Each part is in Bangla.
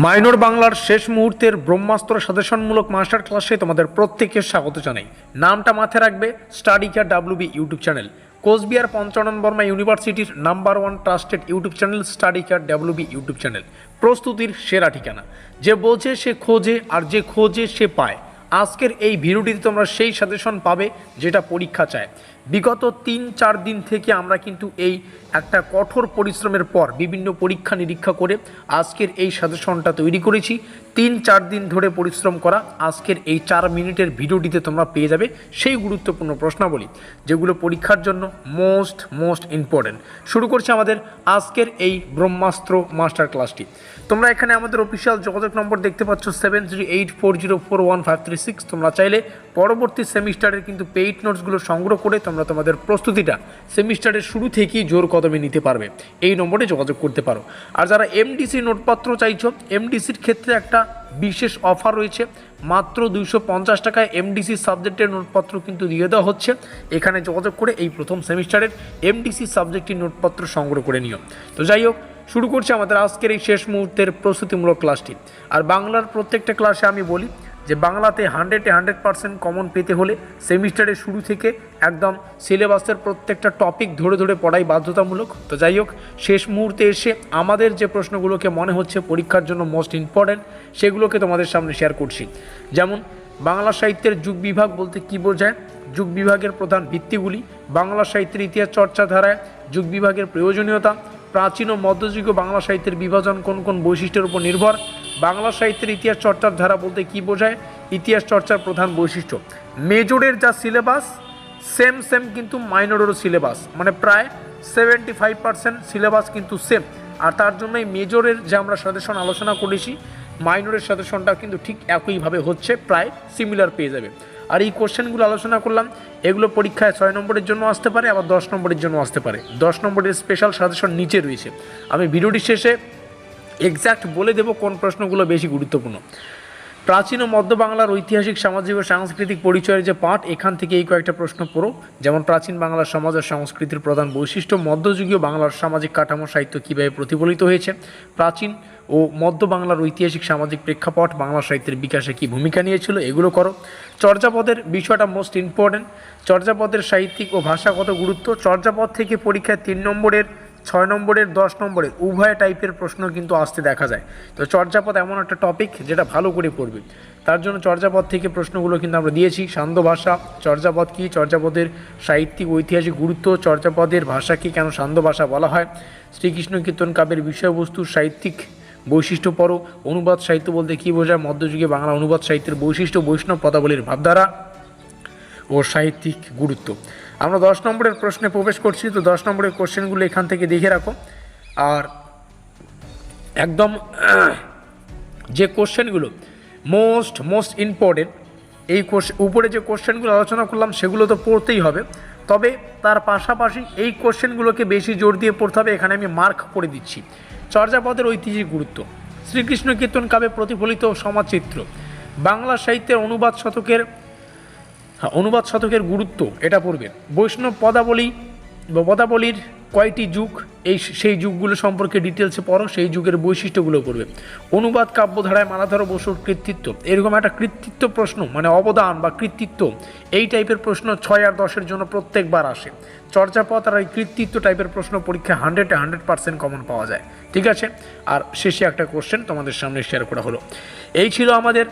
মাইনর বাংলার শেষ মুহূর্তের ব্রহ্মাস্ত্র সাজেশনমূলক মাস্টার ক্লাসে তোমাদের প্রত্যেককে স্বাগত জানাই। নামটা মাথায় রাখবে, study care WB YouTube channel, Coochbehar Panchanan Barma ইউনিভার্সিটির number 1 trusted YouTube channel study care WB YouTube channel, প্রস্তুতির সেরা ঠিকানা। যে বোঝে সে খোঁজে, আর যে খোঁজে সে পায়। আজকের এই ভিডিওটিতে তোমরা সেই সাজেশন পাবে যেটা পরীক্ষা চায়। বিগত 3-4 দিন থেকে আমরা কিন্তু এই একটা কঠোর পরিশ্রমের পর বিভিন্ন পরীক্ষা নিরীক্ষা করে আজকের এই সাজেশনটা তৈরি করেছি। 3-4 দিন ধরে পরিশ্রম করা আজকের এই 4 মিনিটের ভিডিওটিতে তোমরা পেয়ে যাবে সেই গুরুত্বপূর্ণ প্রশ্নাবলী যেগুলো পরীক্ষার জন্য মোস্ট ইম্পর্টেন্ট। শুরু করছি আমাদের আজকের এই ব্রহ্মাস্ত্র মাস্টার ক্লাসটি। তোমরা এখানে আমাদের অফিসিয়াল যোগাযোগ নম্বর দেখতে পাচ্ছ 7384041536। তোমরা চাইলে পরবর্তী সেমিস্টারের কিন্তু পেইড নোটসগুলো সংগ্রহ করে তোমরা তোমাদের প্রস্তুতিটা সেমিস্টারের শুরু থেকেই জোর কদমে নিতে পারবে। এই নম্বরে যোগাযোগ করতে পারো। আর যারা এমডিসি নোটপত্র চাইছো, এমডিসির ক্ষেত্রে একটা বিশেষ অফার রয়েছে। মাত্র 250 টাকায় এমডিসি সাবজেক্টের নোটপত্র কিন্তু দিয়ে দেওয়া হচ্ছে। এখানে যোগাযোগ করে এই প্রথম সেমিস্টারের এমডিসি সাবজেক্টের নোটপত্র সংগ্রহ করে নিও। তো যাই হোক, শুরু করছি আমাদের আজকের এই শেষ মুহূর্তের প্রস্তুতিমূলক ক্লাসটি। আর বাংলার প্রত্যেকটা ক্লাসে আমি বলি যে বাংলাতে 100% কমন পেতে হলে সেমিস্টারের শুরু থেকে একদম সিলেবাসের প্রত্যেকটা টপিক ধরে ধরে পড়াই বাধ্যতামূলক। তো যাই হোক, শেষ মুহূর্তে এসে আমাদের যে প্রশ্নগুলোকে মনে হচ্ছে পরীক্ষার জন্য মোস্ট ইম্পর্ট্যান্ট সেগুলোকে তোমাদের সামনে শেয়ার করছি। যেমন বাংলা সাহিত্যের যুগ বিভাগ বলতে কী বোঝায়, যুগ বিভাগের প্রধান ভিত্তিগুলি, বাংলা সাহিত্যের ইতিহাস চর্চা ধারায় যুগ বিভাগের প্রয়োজনীয়তা, প্রাচীন ও মধ্যযুগীয় বাংলা সাহিত্যের বিভাজন কোন কোন বৈশিষ্ট্যের উপর নির্ভর, বাংলা সাহিত্যের ইতিহাস চর্চার ধারা বলতে কী বোঝায়, ইতিহাস চর্চার প্রধান বৈশিষ্ট্য। মেজরের যা সিলেবাস সেম কিন্তু মাইনরেরও সিলেবাস, মানে প্রায় 75% সিলেবাস কিন্তু সেম। আর তার জন্যই মেজরের যে আমরা সাজেশন আলোচনা করেছি, মাইনরের সাজেশনটা কিন্তু ঠিক একইভাবে হচ্ছে, প্রায় সিমিলার পেয়ে যাবে। আর এই কোশ্চেনগুলো আলোচনা করলাম, এগুলো পরীক্ষায় 6 নম্বরের জন্য আসতে পারে, আবার 10 নম্বরের জন্য আসতে পারে। 10 নম্বরের স্পেশাল সাজেশন নিচে রয়েছে। আমি ভিডিওটি শেষে এক্স্যাক্ট বলে দেব কোন প্রশ্নগুলো বেশি গুরুত্বপূর্ণ। প্রাচীন ও মধ্য বাংলার ঐতিহাসিক, সামাজিক ও সাংস্কৃতিক পরিচয়ের যে পাঠ, এখান থেকে এই কয়েকটা প্রশ্ন পড়ো। যেমন প্রাচীন বাংলার সমাজ ও সংস্কৃতির প্রধান বৈশিষ্ট্য, মধ্যযুগীয় বাংলার সামাজিক কাঠামো সাহিত্য কীভাবে প্রতিফলিত হয়েছে, প্রাচীন ও মধ্য বাংলার ঐতিহাসিক সামাজিক প্রেক্ষাপট বাংলা সাহিত্যের বিকাশে কী ভূমিকা নিয়েছিল, এগুলো করো। চর্যাপদের বিষয়টা মোস্ট ইম্পর্ট্যান্ট। চর্যাপদের সাহিত্যিক ও ভাষাগত গুরুত্ব, চর্যাপদ থেকে পরীক্ষায় 3 নম্বরের, 6 নম্বরের, 10 নম্বরের উভয় টাইপের প্রশ্ন কিন্তু আসতে দেখা যায়। তো চর্যাপদ এমন একটা টপিক যেটা ভালো করে পড়বে, তার জন্য চর্যাপদ থেকে প্রশ্নগুলো কিন্তু আমরা দিয়েছি। সান্ধ্য ভাষা, চর্যাপদ কী, চর্যাপদের সাহিত্যিক ঐতিহাসিক গুরুত্ব, চর্যাপদের ভাষাকে কেন সান্ধ্য ভাষা বলা হয়, শ্রীকৃষ্ণ কীর্তন কাব্যের বিষয়বস্তু সাহিত্যিক বৈশিষ্ট্য পড়ো। অনুবাদ সাহিত্য বলতে কী বোঝায়, মধ্যযুগে বাংলা অনুবাদ সাহিত্যের বৈশিষ্ট্য, বৈষ্ণব পদাবলীর ভাবধারা ও সাহিত্যিক গুরুত্ব। আমরা 10 নম্বরের প্রশ্নে প্রবেশ করছি। তো 10 নম্বরের কোশ্চেনগুলো এখান থেকে দেখে রাখো। আর একদম যে কোশ্চেনগুলো মোস্ট ইম্পর্টেন্ট, এই উপরে যে কোশ্চেনগুলো আলোচনা করলাম সেগুলো তো পড়তেই হবে, তবে তার পাশাপাশি এই কোশ্চেনগুলোকে বেশি জোর দিয়ে পড়তে হবে। এখানে আমি মার্ক করে দিচ্ছি। চর্যাপদের ঐতিহাসিক গুরুত্ব, শ্রীকৃষ্ণ কীর্তন কাব্যে প্রতিফলিত সমাজচিত্র, বাংলা সাহিত্যের অনুবাদ শতকের গুরুত্ব, এটা পড়বেন। বৈষ্ণব পদাবলীর কয়টি যুগ, সেই যুগগুলো সম্পর্কে ডিটেলসে পড়ো, সেই যুগের বৈশিষ্ট্যগুলো পড়বে। অনুবাদ কাব্যধারায় মালাধর বসুর কৃতিত্ব, এরকম একটা কৃতিত্ব প্রশ্ন, মানে অবদান বা কৃতিত্ব, এই টাইপের প্রশ্ন 6 আর 10-এর জন্য প্রত্যেকবার আসে। চর্যাপদ আর এই কৃতিত্ব টাইপের প্রশ্ন পরীক্ষায় 100% কমন পাওয়া যায়। ঠিক আছে। আর শেষে একটা কোশ্চেন তোমাদের সামনে শেয়ার করা হলো। এই ছিল আমাদের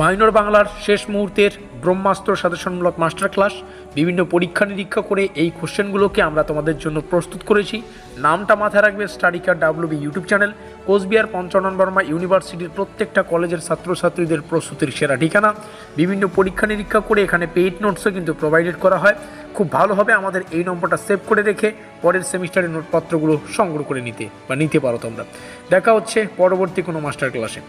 মাইনর বাংলার শেষ মুহূর্তের ব্রহ্মাস্ত্র সাজেশনমূলক মাস্টার ক্লাস। বিভিন্ন পরীক্ষা নিরীক্ষা করে এই কোশ্চেনগুলোকে আমরা তোমাদের জন্য প্রস্তুত করেছি। নামটা মাথায় রাখবে, study care WB YouTube channel, Coochbehar Panchanan Barma ইউনিভার্সিটির প্রত্যেকটা কলেজের ছাত্রছাত্রীদের প্রস্তুতির সেরা ঠিকানা। বিভিন্ন পরীক্ষা নিরীক্ষা করে এখানে পেইড নোটসও কিন্তু প্রোভাইডেড করা হয়। খুব ভালো হবে আমাদের এই নম্বরটা সেভ করে রেখে পরের সেমিস্টারের নোটপত্রগুলো সংগ্রহ করে নিতে পারো তোমরা। দেখা হচ্ছে পরবর্তী কোনো মাস্টার ক্লাসে।